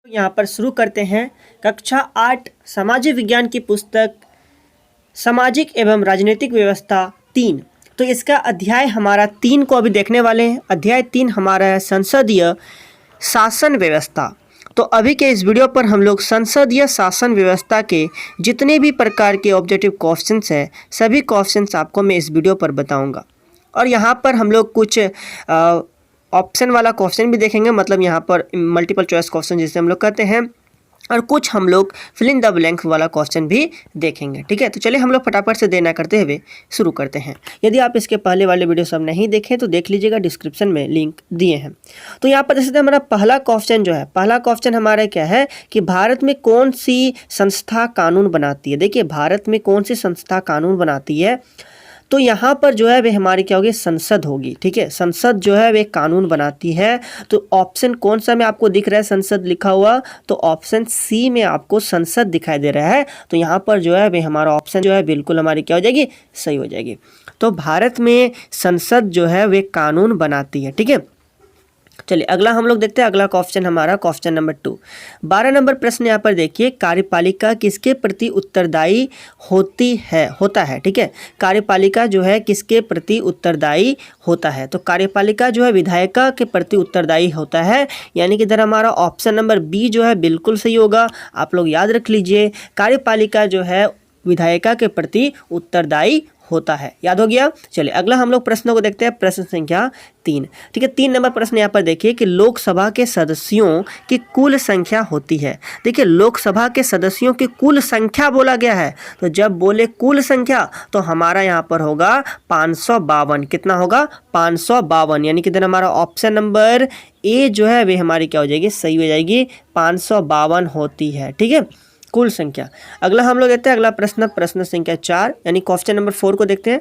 यहाँ पर शुरू करते हैं कक्षा 8 सामाजिक विज्ञान की पुस्तक सामाजिक एवं राजनीतिक व्यवस्था 3। तो इसका अध्याय हमारा 3 को अभी देखने वाले हैं। अध्याय 3 हमारा है संसदीय शासन व्यवस्था। तो अभी के इस वीडियो पर हम लोग संसदीय शासन व्यवस्था के जितने भी प्रकार के ऑब्जेक्टिव क्वेश्चंस हैं सभी क्वेश्चंस आपको मैं इस वीडियो पर बताऊंगा। और यहाँ पर हम लोग कुछ ऑप्शन वाला क्वेश्चन भी देखेंगे, मतलब यहाँ पर मल्टीपल चॉइस क्वेश्चन जिसे हम लोग कहते हैं, और कुछ हम लोग फिल इन द ब्लैंक वाला क्वेश्चन भी देखेंगे। ठीक है, तो चलिए हम लोग फटाफट से देना करते हुए शुरू करते हैं। यदि आप इसके पहले वाले वीडियो सब नहीं देखें तो देख लीजिएगा, डिस्क्रिप्शन में लिंक दिए हैं। तो यहाँ पर जैसे हमारा पहला क्वेश्चन जो है, पहला क्वेश्चन हमारा क्या है कि भारत में कौन सी संस्था कानून बनाती है। देखिए भारत में कौन सी संस्था कानून बनाती है, तो यहाँ पर जो है वे हमारी क्या होगी, संसद होगी। ठीक है, संसद जो है वे कानून बनाती है। तो ऑप्शन कौन सा में आपको दिख रहा है संसद लिखा हुआ, तो ऑप्शन सी में आपको संसद दिखाई दे रहा है। तो यहाँ पर जो है वे हमारा ऑप्शन जो है बिल्कुल हमारी क्या हो जाएगी, सही हो जाएगी। तो भारत में संसद जो है वे कानून बनाती है। ठीक है, चलिए अगला हम लोग देखते हैं। अगला क्वेश्चन हमारा क्वेश्चन नंबर 2, 12 नंबर प्रश्न यहाँ पर देखिए, कार्यपालिका किसके प्रति उत्तरदायी होता है। ठीक है, कार्यपालिका जो है किसके प्रति उत्तरदायी होता है, तो कार्यपालिका जो है विधायिका के प्रति उत्तरदायी होता है। यानी कि इधर हमारा ऑप्शन नंबर बी जो है बिल्कुल सही होगा। आप लोग याद रख लीजिए, कार्यपालिका जो है विधायिका के प्रति उत्तरदायी होता है। याद हो गया। चलिए अगला हम लोग प्रश्नों को देखते हैं। प्रश्न संख्या 3। ठीक है, 3 नंबर प्रश्न यहाँ पर देखिए कि लोकसभा के सदस्यों की कुल संख्या होती है। देखिए लोकसभा के सदस्यों की कुल संख्या बोला गया है, तो जब बोले कुल संख्या तो हमारा यहाँ पर होगा 552। कितना होगा, 552। यानी कि हमारा ऑप्शन नंबर ए जो है वे हमारी क्या हो जाएगी, सही हो जाएगी, 552 होती है। ठीक है, कुल संख्या। अगला हम लोग देखते हैं अगला प्रश्न, प्रश्न संख्या 4 यानी क्वेश्चन नंबर 4 को देखते हैं।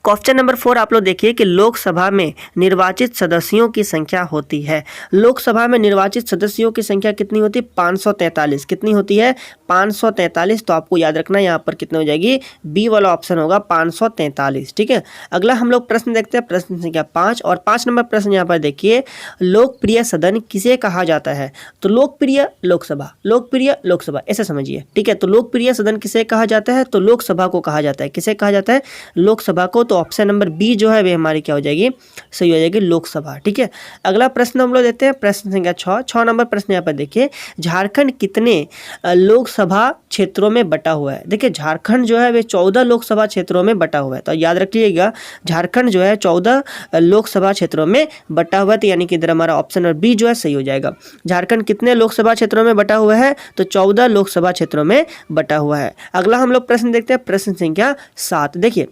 क्वेश्चन नंबर 4 आप लोग देखिए कि लोकसभा में निर्वाचित सदस्यों की संख्या होती है। लोकसभा में निर्वाचित सदस्यों की संख्या कितनी होती है, 543। कितनी होती है, 543। तो आपको याद रखना यहाँ पर कितनी हो जाएगी, बी वाला ऑप्शन होगा 543। ठीक है, अगला हम लोग प्रश्न देखते हैं, प्रश्न संख्या 5 और 5 नंबर प्रश्न यहाँ पर देखिए, लोकप्रिय सदन किसे कहा जाता है। तो लोकप्रिय लोकसभा, लोकप्रिय लोकसभा ऐसा समझिए। ठीक है, तो लोकप्रिय सदन किसे कहा जाता है, तो लोकसभा को कहा जाता है। किसे कहा जाता है, लोकसभा को। तो ऑप्शन नंबर बी जो है वे हमारी क्या हो जाएगी, सही हो जाएगी, लोकसभा। ठीक है, अगला प्रश्न हम लोग देखते हैं, प्रश्न संख्या 6 नंबर प्रश्न यहाँ पर देखिए, झारखंड कितने लोकसभा क्षेत्रों में बटा हुआ है। देखिए झारखंड जो है वे 14 लोकसभा क्षेत्रों में बटा हुआ है। तो याद रखिएगा झारखंड जो है 14 लोकसभा क्षेत्रों में बटा हुआ है। तो यानी कि इधर हमारा ऑप्शन नंबर बी जो है सही हो जाएगा। झारखंड कितने लोकसभा क्षेत्रों में बटा हुआ है, तो 14 लोकसभा क्षेत्रों में बटा हुआ है। अगला हम लोग प्रश्न देखते हैं, प्रश्न संख्या 7। देखिए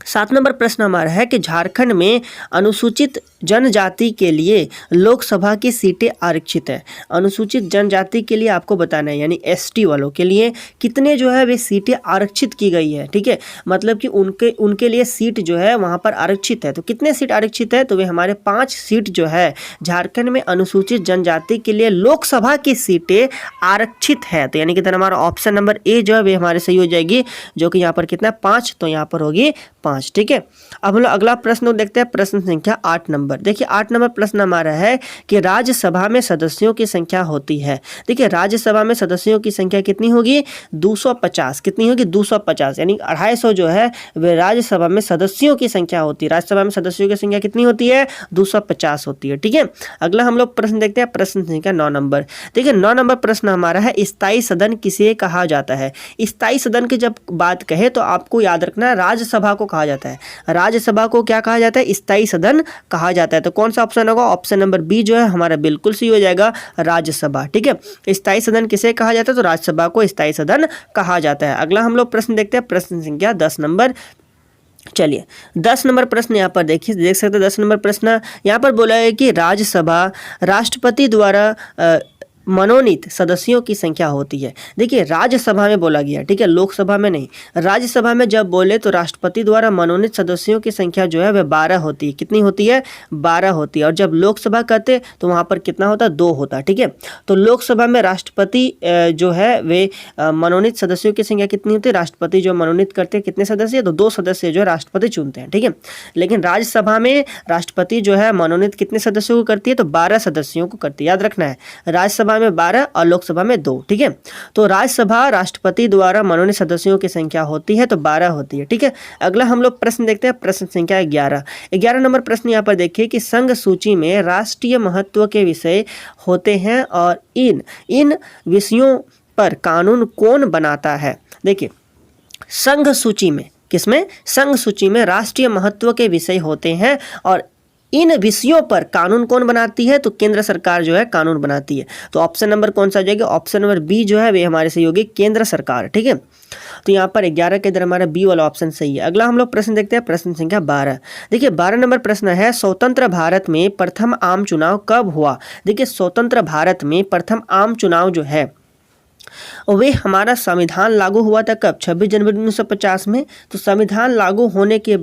7 नंबर प्रश्न हमारा है कि झारखंड में अनुसूचित जनजाति के लिए लोकसभा की सीटें आरक्षित है। अनुसूचित जनजाति के लिए आपको बताना है, यानी एसटी वालों के लिए कितने जो है वे सीटें आरक्षित की गई है। ठीक है, मतलब कि उनके लिए सीट जो है वहाँ पर आरक्षित है। तो कितने सीट आरक्षित है, तो वे हमारे 5 सीट जो है झारखंड में अनुसूचित जनजाति के लिए लोकसभा की सीटें आरक्षित है। तो यानी कि हमारा ऑप्शन नंबर ए जो है वे हमारे सही हो जाएगी, जो कि यहाँ पर कितना 5, तो यहाँ पर होगी 5। ठीक है, अब हम लोग अगला प्रश्न देखते हैं, प्रश्न संख्या 8 नंबर। देखिए 8 नंबर प्रश्न हमारा है कि राज्यसभा में सदस्यों की संख्या होती है। देखिए राज्यसभा में सदस्यों की संख्या कितनी होगी, 250। कितनी होगी, 250। यानी 250 जो है वे राज्यसभा में सदस्यों की संख्या होती है। राज्यसभा में सदस्यों की संख्या कितनी होती है, 250 होती है। ठीक है, अगला हम लोग प्रश्न देखते हैं, प्रश्न संख्या 9 नंबर। देखिए 9 नंबर प्रश्न हमारा है, स्थायी सदन किसे कहा जाता है। स्थायी सदन की जब बात कहे तो आपको याद रखना है राज्यसभा को कहा जाता है। राज्यसभा को क्या कहा जाता है, स्थायी सदन कहा जाता है। तो कौन सा ऑप्शन होगा, ऑप्शन नंबर बी जो है हमारा बिल्कुल सही हो जाएगा, राज्यसभा। ठीक है, स्थायी सदन किसे कहा जाता है, तो राज्यसभा को स्थायी सदन कहा जाता है। अगला हम लोग प्रश्न देखते हैं, प्रश्न संख्या 10 नंबर। चलिए 10 नंबर प्रश्न यहाँ पर देखिए, देख सकते हैं 10 नंबर प्रश्न यहाँ पर बोला है कि राज्यसभा राष्ट्रपति द्वारा मनोनीत सदस्यों की संख्या होती है। देखिए राज्यसभा में बोला गया, ठीक है, लोकसभा में नहीं। राज्यसभा में जब बोले तो राष्ट्रपति द्वारा मनोनीत सदस्यों की संख्या जो है वह 12 होती है। कितनी होती है, 12 होती है। और जब लोकसभा कहते तो वहाँ पर कितना होता, 2 होता। ठीक है, तो लोकसभा में राष्ट्रपति जो है वे मनोनीत सदस्यों की संख्या कितनी होती है, राष्ट्रपति जो मनोनीत करते हैं कितने सदस्य, तो 2 सदस्य जो है राष्ट्रपति चुनते हैं। ठीक है, लेकिन राज्यसभा में राष्ट्रपति जो है मनोनीत कितने सदस्यों को करती है, तो 12 सदस्यों को करती है। याद रखना है, राज्यसभा राज्यसभा में 12 और लोकसभा में 2, ठीक है। तो राज्यसभा राष्ट्रपति द्वारा मनोनीत सदस्यों की संख्या होती है तो 12 होती है, ठीक है। अगला हम लोग प्रश्न देखते हैं, प्रश्न संख्या 11 नंबर प्रश्न यहाँ पर देखिए कि संघ सूची में राष्ट्रीय महत्व के विषय होते हैं और इन विषयों पर कानून कौन बनाता है। देखिए संघ सूची में, किसमें, संघ सूची में राष्ट्रीय महत्व के विषय होते हैं और इन विषयों पर कानून कौन बनाती है, तो केंद्र सरकार जो है कानून बनाती है। तो ऑप्शन नंबर कौन सा हो जाएगा, ऑप्शन नंबर बी जो है वे हमारे सही होगी, केंद्र सरकार, ठीक है। तो यहाँ पर 11 के इधर हमारा बी वाला ऑप्शन सही है। अगला हम लोग प्रश्न देखते हैं, प्रश्न संख्या 12। देखिए 12 नंबर प्रश्न है, स्वतंत्र भारत में प्रथम आम चुनाव कब हुआ। देखिए स्वतंत्र भारत में प्रथम आम चुनाव जो है वे हमारा संविधान लागू हुआ था कब, 26 जनवरी 1950 में। तो संविधान लागू होने के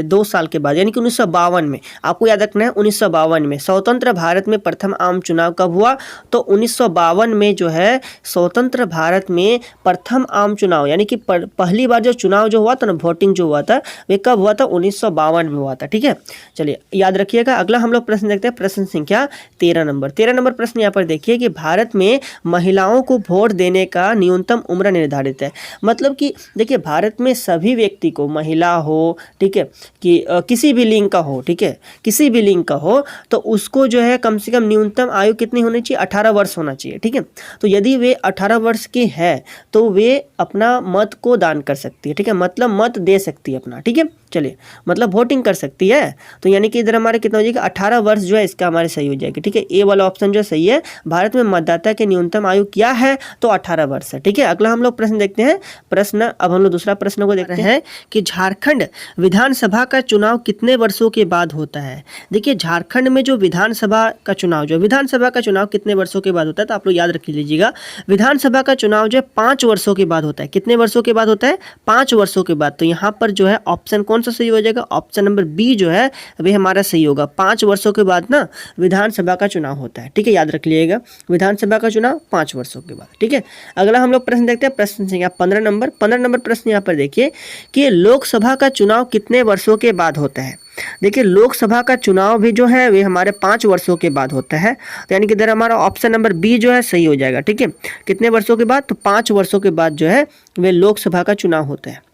2 साल के बाद यानी कि 1952 में, आपको याद रखना है 1952 में स्वतंत्र भारत में प्रथम आम चुनाव कब हुआ, तो 1952 में जो है स्वतंत्र भारत में प्रथम आम चुनाव यानी कि पहली बार जो चुनाव जो हुआ था ना, वोटिंग जो हुआ था वे कब हुआ था, 1952 में हुआ था, ठीक है। चलिए याद रखिएगा। अगला हम लोग प्रश्न देखते हैं, प्रश्न संख्या 13 नंबर प्रश्न यहाँ पर देखिए कि भारत में महिलाओं को वोट देने का न्यूनतम उम्र निर्धारित है। मतलब कि देखिए भारत में सभी व्यक्ति को, महिला हो, ठीक है, कि किसी भी लिंग का हो, ठीक है, किसी भी लिंग का हो, तो उसको जो है कम से कम न्यूनतम आयु कितनी होनी चाहिए, 18 वर्ष होना चाहिए, ठीक है। तो यदि वे 18 वर्ष की है तो वे अपना मत को दान कर सकती है, ठीक है, मतलब मत दे सकती है अपना, ठीक है। चलिए मतलब वोटिंग कर सकती है। तो यानी कि इधर हमारे कितना हो जाएगा, 18 वर्ष जो है इसका हमारे सही हो जाएगा, ठीक है। ए वाला ऑप्शन जो सही है, भारत में मतदाता की न्यूनतम आयु क्या है, तो 18 वर्ष है, ठीक है। अगला हम लोग प्रश्न देखते हैं, प्रश्न अब हम लोग दूसरा प्रश्न को देखते हैं कि झारखंड विधानसभा का चुनाव कितने वर्षों के बाद होता है। देखिए झारखंड में जो विधानसभा का चुनाव कितने वर्षों के बाद होता है, तो आप लोग याद रख लीजिएगा विधानसभा का चुनाव जो है 5 वर्षों के बाद होता है। कितने वर्षों के बाद होता है, 5 वर्षों के बाद। तो यहाँ पर जो है ऑप्शन कौन सा सही हो जाएगा, ऑप्शन नंबर बी जो है वे हमारा सही होगा। 5 वर्षों के बाद ना विधानसभा का चुनाव होता है, ठीक है, याद रख लीजिएगा विधानसभा का चुनाव 5 वर्षों के बाद, ठीक है। अगला हम लोग प्रश्न देखते हैं, प्रश्न संख्या 15 नंबर प्रश्न यहाँ पर देखिए कि लोकसभा का चुनाव कितने वर्षों के बाद होता है। देखिए लोकसभा का चुनाव भी जो है वे हमारे 5 वर्षों के बाद होता है। तो यानी कि इधर हमारा ऑप्शन नंबर बी जो है सही हो जाएगा, ठीक है। कितने वर्षों के बाद, तो 5 वर्षों के बाद जो है वे लोकसभा का चुनाव होता है।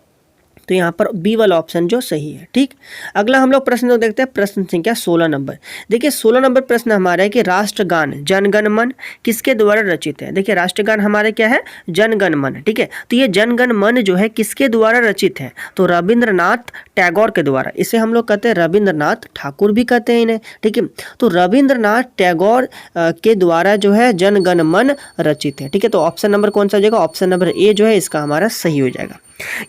तो यहाँ पर बी वाला ऑप्शन जो सही है, ठीक। अगला हम लोग प्रश्न देखते हैं, प्रश्न संख्या 16 नंबर। देखिए 16 नंबर प्रश्न हमारा है कि राष्ट्रगान जनगण मन किसके द्वारा रचित है। देखिए राष्ट्रगान हमारे क्या है, जनगण मन, ठीक है। तो ये जनगण मन जो है किसके द्वारा रचित है, तो रविंद्रनाथ टैगोर के द्वारा। इसे हम लोग कहते हैं रविंद्रनाथ ठाकुर भी कहते हैं इन्हें, ठीक है। तो रविंद्रनाथ टैगोर के द्वारा जो है जनगण मन रचित है, ठीक है। तो ऑप्शन नंबर कौन सा हो जाएगा, ऑप्शन नंबर ए जो है इसका हमारा सही हो जाएगा।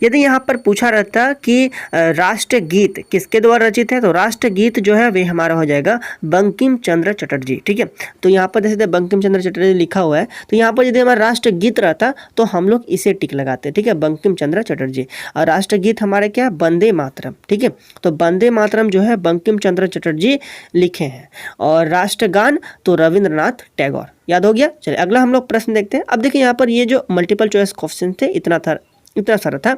यदि यहाँ पर पूछा रहता कि राष्ट्रगीत किसके द्वारा रचित है, तो राष्ट्रगीत जो है वे हमारा हो जाएगा बंकिम चंद्र चटर्जी, ठीक है। तो यहाँ पर जैसे बंकिम चंद्र चटर्जी लिखा हुआ है, तो यहाँ पर यदि हमारा राष्ट्रगीत रहता तो हम लोग इसे टिक लगाते, ठीक है, बंकिम चंद्र चटर्जी। और राष्ट्रगीत हमारे क्या, वंदे मातरम, ठीक है। तो वंदे मातरम जो है बंकिम चंद्र चटर्जी लिखे हैं। और राष्ट्रगान तो रविंद्रनाथ टैगोर, याद हो गया। चलिए अगला हम लोग प्रश्न देखते हैं। अब देखिए यहाँ पर ये जो मल्टीपल चॉइस क्वेश्चन थे इतना सारा था।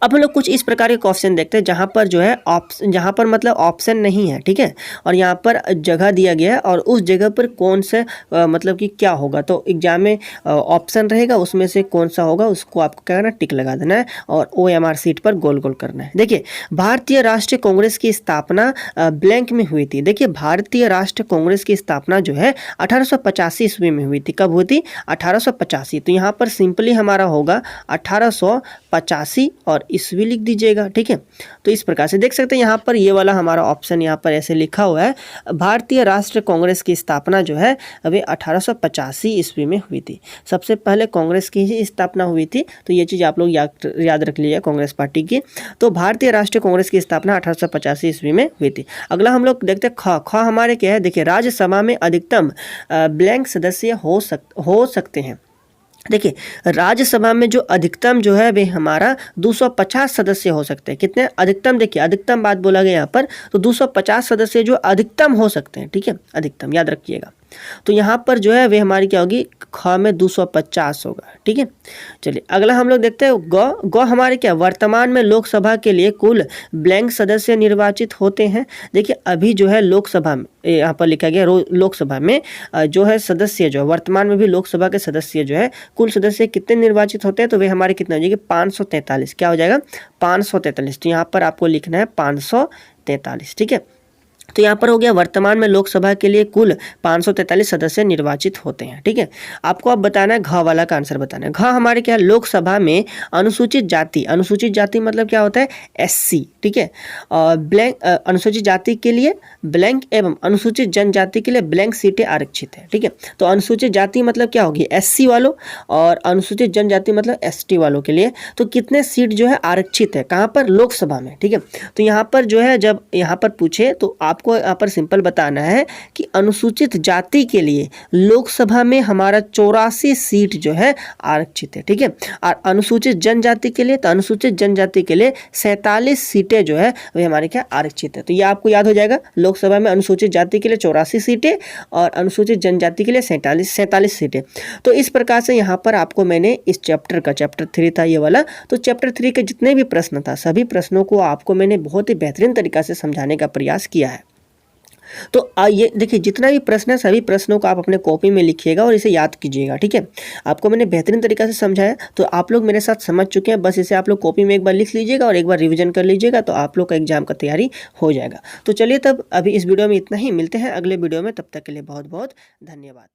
अब हम लोग कुछ इस प्रकार के क्वेश्चन देखते हैं जहाँ पर जो है जहाँ पर मतलब ऑप्शन नहीं है, ठीक है, और यहाँ पर जगह दिया गया है और उस जगह पर कौन से मतलब कि क्या होगा। तो एग्जाम में ऑप्शन रहेगा, उसमें से कौन सा होगा उसको आपको क्या करना है, टिक लगा देना है और OMR सीट पर गोल गोल करना है। देखिए भारतीय राष्ट्रीय कांग्रेस की स्थापना ब्लैंक में हुई थी। देखिए भारतीय राष्ट्रीय कांग्रेस की स्थापना जो है 1885 ईस्वी में हुई थी। कब हुई थी, 1885। तो यहाँ पर सिंपली हमारा होगा 1885 और ईस्वी लिख दीजिएगा, ठीक है। तो इस प्रकार से देख सकते हैं यहाँ पर ये वाला हमारा ऑप्शन यहाँ पर ऐसे लिखा हुआ है, भारतीय राष्ट्रीय कांग्रेस की स्थापना जो है वे 1885 ईस्वी में हुई थी। सबसे पहले कांग्रेस की ही स्थापना हुई थी, तो ये चीज़ आप लोग याद रख लीजिए कांग्रेस पार्टी की। तो भारतीय राष्ट्रीय कांग्रेस की स्थापना 1885 ईस्वी में हुई थी। अगला हम लोग देखते हैं ख हमारे क्या है। देखिए राज्यसभा में अधिकतम ब्लैंक सदस्य हो सकते हैं। देखिए राज्यसभा में जो अधिकतम जो है वे हमारा 250 सदस्य हो सकते हैं। कितने अधिकतम, देखिए अधिकतम बात बोला गया यहाँ पर, तो 250 सदस्य जो अधिकतम हो सकते हैं, ठीक है, अधिकतम याद रखिएगा। तो यहाँ पर जो है वे हमारी क्या होगी, ख में 250 होगा। ठीक है, चलिए अगला हम लोग देखते हैं ग हमारे क्या वर्तमान में लोकसभा के लिए कुल ब्लैंक सदस्य निर्वाचित होते हैं। देखिए अभी जो है लोकसभा में यहाँ पर लिखा गया लोकसभा में जो है सदस्य जो है वर्तमान में भी लोकसभा के सदस्य जो है कुल सदस्य कितने निर्वाचित होते हैं, तो वे हमारे कितने हो जाएंगे 543। क्या हो जाएगा 543। तो यहाँ पर आपको लिखना है 543। ठीक है, तो यहाँ पर हो गया वर्तमान में लोकसभा के लिए कुल 543 सदस्य निर्वाचित होते हैं। ठीक है, आपको अब बताना है घ वाला का आंसर बताना है। घ हमारे क्या लोकसभा में अनुसूचित जाति मतलब क्या होता है एससी। ठीक है, ब्लैंक अनुसूचित जाति के लिए ब्लैंक एवं अनुसूचित जनजाति के लिए ब्लैंक सीटें आरक्षित है। ठीक है, तो अनुसूचित जाति मतलब क्या होगी एससी वालों और अनुसूचित जनजाति मतलब एसटी वालों के लिए तो कितने सीट जो है आरक्षित है कहाँ पर लोकसभा में। ठीक है, तो यहाँ पर जो है जब यहाँ पर पूछे तो आपको यहाँ पर सिंपल बताना है कि अनुसूचित जाति के लिए लोकसभा में हमारा 84 सीट जो है आरक्षित है। ठीक है, और अनुसूचित जनजाति के लिए तो अनुसूचित जनजाति के लिए 47 सीटें जो है वे हमारे क्या आरक्षित है। तो ये आपको याद हो जाएगा लोकसभा में अनुसूचित जाति के लिए 84 सीटें और अनुसूचित जनजाति के लिए 47 सीटें। तो इस प्रकार से यहाँ पर आपको मैंने इस चैप्टर 3 था ये वाला, तो चैप्टर 3 के जितने भी प्रश्न था सभी प्रश्नों को आपको मैंने बहुत ही बेहतरीन तरीका से समझाने का प्रयास किया है। तो ये देखिए जितना भी प्रश्न है सभी प्रश्नों को आप अपने कॉपी में लिखिएगा और इसे याद कीजिएगा। ठीक है, आपको मैंने बेहतरीन तरीका से समझाया तो आप लोग मेरे साथ समझ चुके हैं। बस इसे आप लोग कॉपी में एक बार लिख लीजिएगा और एक बार रिवीजन कर लीजिएगा तो आप लोग का एग्जाम का तैयारी हो जाएगा। तो चलिए तब अभी इस वीडियो में इतना ही, मिलते हैं अगले वीडियो में, तब तक के लिए बहुत बहुत धन्यवाद।